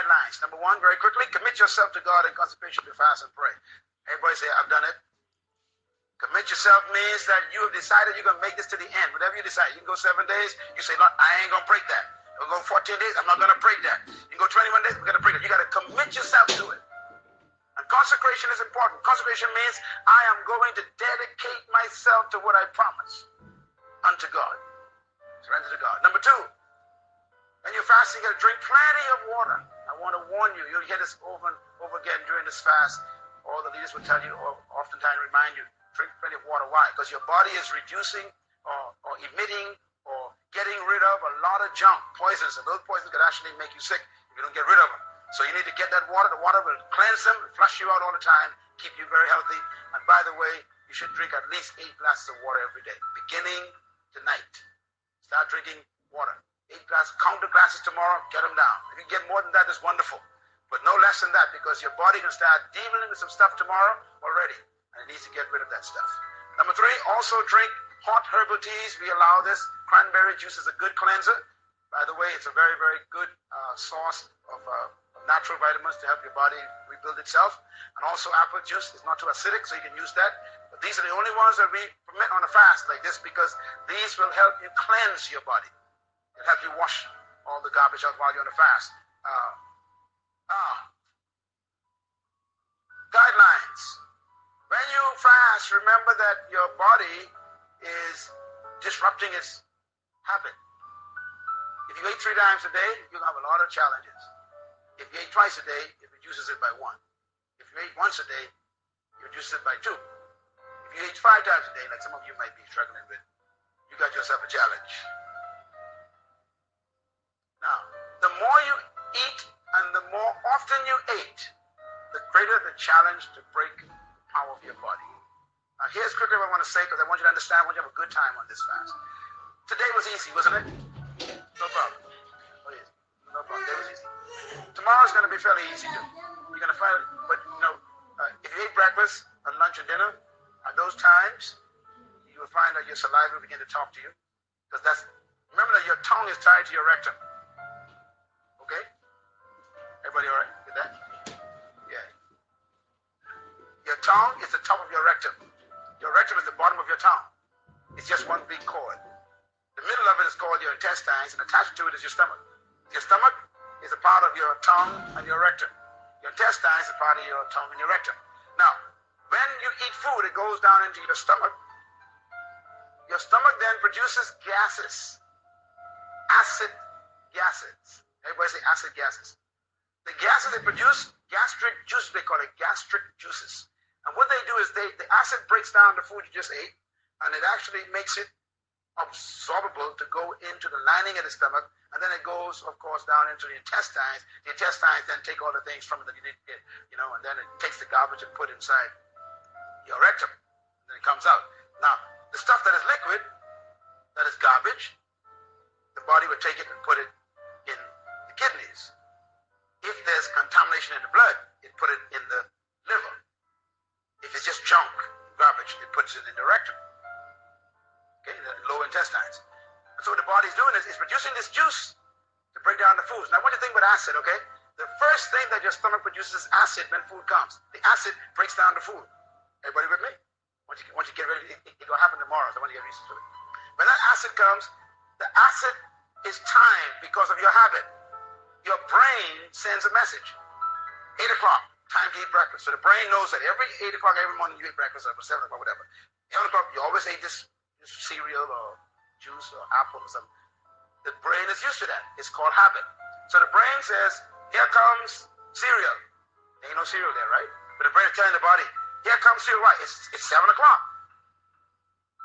guidelines. Number one, very quickly, commit yourself to God in consecration to fast and pray. Everybody say, I've done it. Commit yourself means that you have decided you're going to make this to the end. Whatever you decide, you can go 7 days. You say, Lord, I ain't going to break that. I'll go 14 days. I'm not going to break that. You can go 21 days. We're going to break it. You got to commit yourself to it. And consecration is important. Consecration means I am going to dedicate myself to what I promise unto God. Surrender to God. Number two, when you're fasting, you got to drink plenty of water. I want to warn you. You'll hear this over and over again during this fast. All the leaders will tell you, or oftentimes remind you, drink plenty of water. Why? Because your body is reducing or emitting or getting rid of a lot of junk, poisons, and those poisons could actually make you sick if you don't get rid of them. So you need to get that water. The water will cleanse them, flush you out all the time, keep you very healthy. And by the way, you should drink at least 8 glasses of water every day, beginning tonight. Start drinking water. 8 glasses. Count the glasses tomorrow. Get them down. If you get more than that, it's wonderful. But no less than that, because your body can start dealing with some stuff tomorrow already. And it needs to get rid of that stuff. Number 3, also drink hot herbal teas. We allow this. Cranberry juice is a good cleanser. By the way, it's a very, very good source of natural vitamins to help your body rebuild itself. And also apple juice is not too acidic, so you can use that. But these are the only ones that we permit on a fast like this, because these will help you cleanse your body. It'll help you wash all the garbage out while you're on a fast. Guidelines. When you fast, remember that your body is disrupting its habit. If you ate 3 times a day, you'll have a lot of challenges. If you ate twice a day, it reduces it by 1. If you ate once a day, it reduces it by 2. If you ate 5 times a day, like some of you might be struggling with, you got yourself a challenge. Now, the more you eat and the more often you ate, the greater the challenge to break the power of your body. Now, here's quickly what I want to say, because I want you to understand, I want you to have a good time on this fast. Today was easy, wasn't it? No problem. Oh, yes. No problem. Today was easy. Tomorrow's going to be fairly easy too. You're going to find it, but if you ate breakfast and lunch and dinner, at those times, you will find that your saliva will begin to talk to you. Because remember that your tongue is tied to your rectum. Okay? Everybody all right with that? Yeah. Your tongue is the top of your rectum. Your rectum is the bottom of your tongue. It's just one big cord. The middle of it is called your intestines, and attached to it is your stomach. Your stomach is a part of your tongue and your rectum. Your intestines is a part of your tongue and your rectum. Now, when you eat food, it goes down into your stomach. Your stomach then produces gases. Acid gases. Everybody say acid gases. The gases they produce, gastric juices, they call it gastric juices. And what they do is the acid breaks down the food you just ate, and it actually makes it absorbable to go into the lining of the stomach, and then it goes, of course, down into the intestines. The intestines then take all the things from it that you need to get, and then it takes the garbage and put inside your rectum, and then it comes out. Now, the stuff that is liquid, that is garbage, the body would take it and put it in the kidneys. If there's contamination in the blood, it put it in the liver. If it's just junk, garbage, it puts it in the rectum. Okay, the lower intestines. And so what the body's doing is it's producing this juice to break down the foods. Now, what do you think about acid, okay? The first thing that your stomach produces is acid when food comes. The acid breaks down the food. Everybody with me? Once you get ready, it will happen tomorrow, so I want you to get used to it. When that acid comes, the acid is timed because of your habit. Your brain sends a message. 8 o'clock, time to eat breakfast. So the brain knows that every 8 o'clock every morning you eat breakfast, or 7 o'clock, whatever. 7 o'clock, you always ate this cereal or juice or apple or something. The brain is used to that. It's called habit. So the brain says, here comes cereal. There ain't no cereal there, right? But the brain is telling the body, here comes cereal. Why? It's 7 o'clock.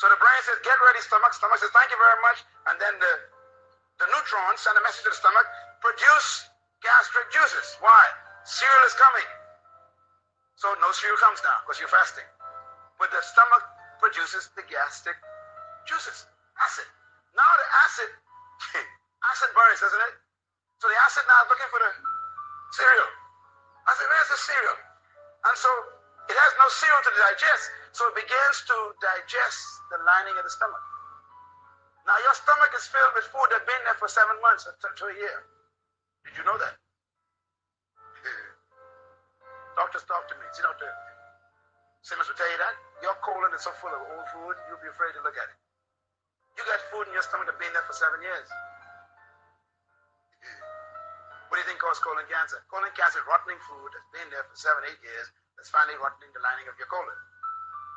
So the brain says, get ready, stomach. Stomach says, thank you very much. And then the neutrons send a message to the stomach, produce gastric juices. Why? Cereal is coming. So no cereal comes now because you're fasting. But the stomach produces the gastric juices, acid. Now the acid burns, doesn't it? So the acid now is looking for the cereal. I said, where's the cereal? And so it has no cereal to digest, so it begins to digest the lining of the stomach. Now your stomach is filled with food that's been there for 7 months to a year. Did you know that? Doctors talk to me. See, Dr. Simmons will tell you that. Your colon is so full of old food, you'll be afraid to look at it. You got food in your stomach that's been there for 7 years. What do you think causes colon cancer? Colon cancer is rotting food that's been there for 7, 8 years that's finally rotting the lining of your colon.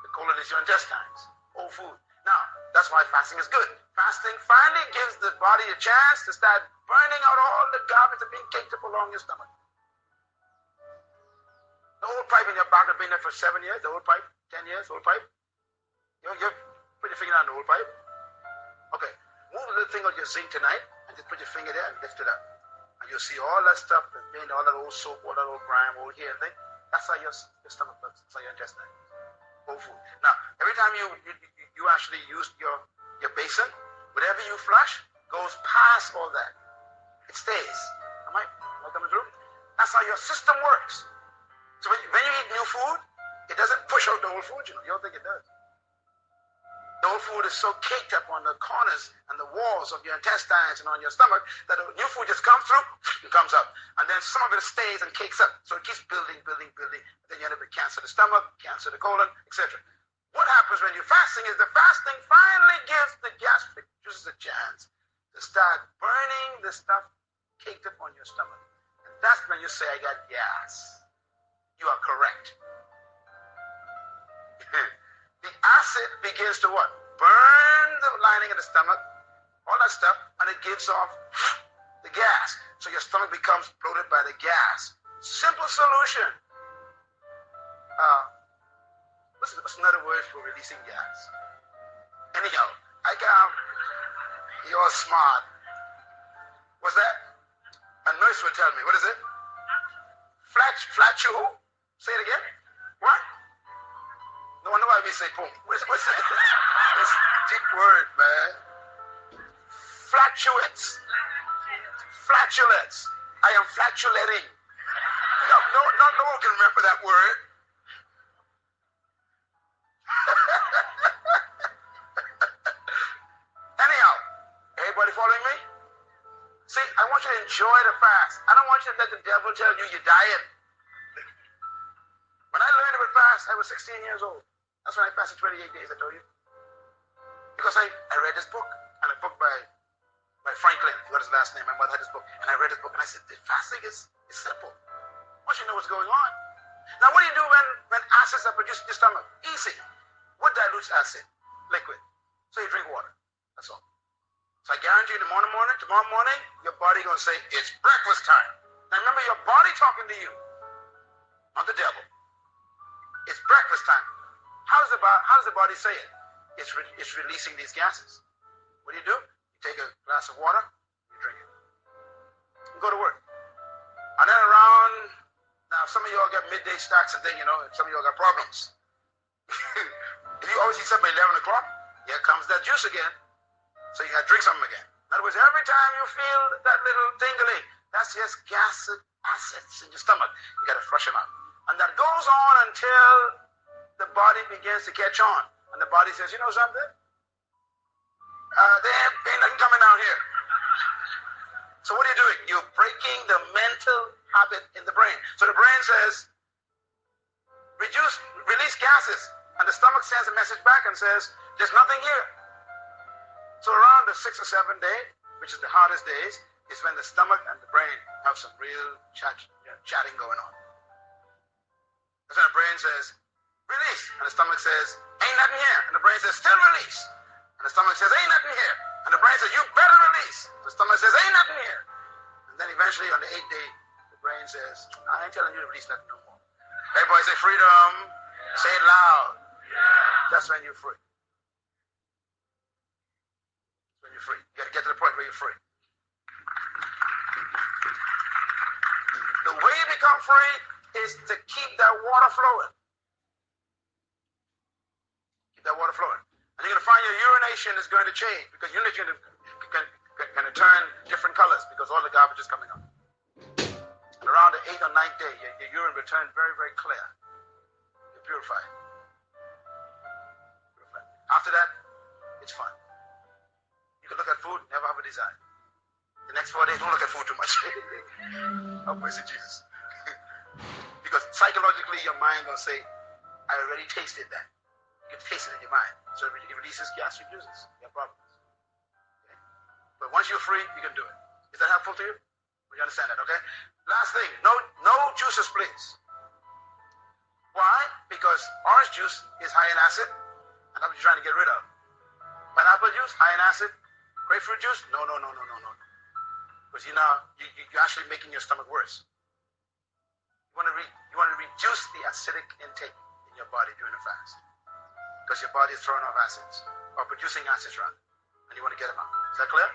The colon is your intestines, old food. Now, that's why fasting is good. Fasting finally gives the body a chance to start burning out all the garbage that's being caked up along your stomach. The old pipe in your back has been there for 7 years, the old pipe, 10 years, old pipe. You put your finger on the old pipe. Okay, move the little thing on your zinc tonight and just put your finger there and lift it up. And you'll see all that stuff that's been, all that old soap, all that old grime, old hair thing. That's how your stomach looks, that's how your intestine. Old food. Now, every time you actually use your basin, whatever you flush goes past all that. It stays. Am I coming through? That's how your system works. So when you eat new food, it doesn't push out the old food, you don't think it does. The old food is so caked up on the corners and the walls of your intestines and on your stomach that the new food just comes through and comes up. And then some of it stays and cakes up. So it keeps building. Then you end up with cancer of the stomach, cancer of the colon, etc. What happens when you're fasting is the fasting finally gives the gastric juices a chance to start burning the stuff caked up on your stomach. And that's when you say, I got gas. You are correct. The acid begins to what? Burn the lining of the stomach, all that stuff, and it gives off the gas. So your stomach becomes bloated by the gas. Simple solution. What's another word for releasing gas? Anyhow, you're smart. What's that? A nurse would tell me. What is it? Flatulence? Say it again. What? No wonder why we say boom. What's that? It's a deep word, man. Flatulence. I am flatulating. No one can remember that word. Anyhow, everybody following me? See, I want you to enjoy the fast. I don't want you to let the devil tell you you're dying. When I learned about fast, I was 16 years old. That's when I fasted 28 days, I told you. Because I read this book, and a book by Franklin, he got his last name. My mother had this book, and I read this book, and I said, the fasting is simple. Once you know what's going on. Now, what do you do when acids are produced in your stomach? Easy. What dilutes acid? Liquid. So you drink water. That's all. So I guarantee you tomorrow morning, your body going to say, it's breakfast time. Now remember, your body talking to you, not the devil. It's breakfast time. How does the body say it? It's releasing these gases. What do? You take a glass of water, you drink it. You go to work. And then now some of y'all got midday snacks and then, some of y'all got problems. If you always eat something by 11 o'clock, here comes that juice again. So you got to drink something again. In other words, every time you feel that little tingling, that's just acids in your stomach. You got to flush them out. And that goes on until the body begins to catch on. And the body says, you know something? There ain't nothing coming out here. So what are you doing? You're breaking the mental habit in the brain. So the brain says, release gases. And the stomach sends a message back and says, there's nothing here. So around the 6th or 7th day, which is the hardest days, is when the stomach and the brain have some real chatting going on. That's when the brain says, release. And the stomach says, ain't nothing here. And the brain says, still release. And the stomach says, ain't nothing here. And the brain says, you better release. The stomach says, ain't nothing here. And then eventually on the 8th day, the brain says, I ain't telling you to release nothing no more. Everybody say freedom. Say it loud. That's when you're free. That's when you're free. You got to get to the point where you're free. The way you become free is to keep that water flowing. Keep that water flowing. And you're going to find your urination is going to change because urination can turn different colors because all the garbage is coming up. And around the 8th or 9th day, your urine will turn very, very clear. You're purified. After that, it's fun. You can look at food, never have a desire. The next 4 days, don't look at food too much. Oh, praise Jesus. Because psychologically, your mind will say, I already tasted that. You can taste it in your mind. So it releases gastric juices. You have problems. Okay? But once you're free, you can do it. Is that helpful to you? Well, you understand that, okay? Last thing, no juices, please. Why? Because orange juice is high in acid, and that's what you're trying to get rid of. Pineapple juice, high in acid. Grapefruit juice, no. Because you're actually making your stomach worse. You want to reduce the acidic intake in your body during the fast, because your body is throwing off acids, or producing acids rather, and you want to get them out. Is that clear?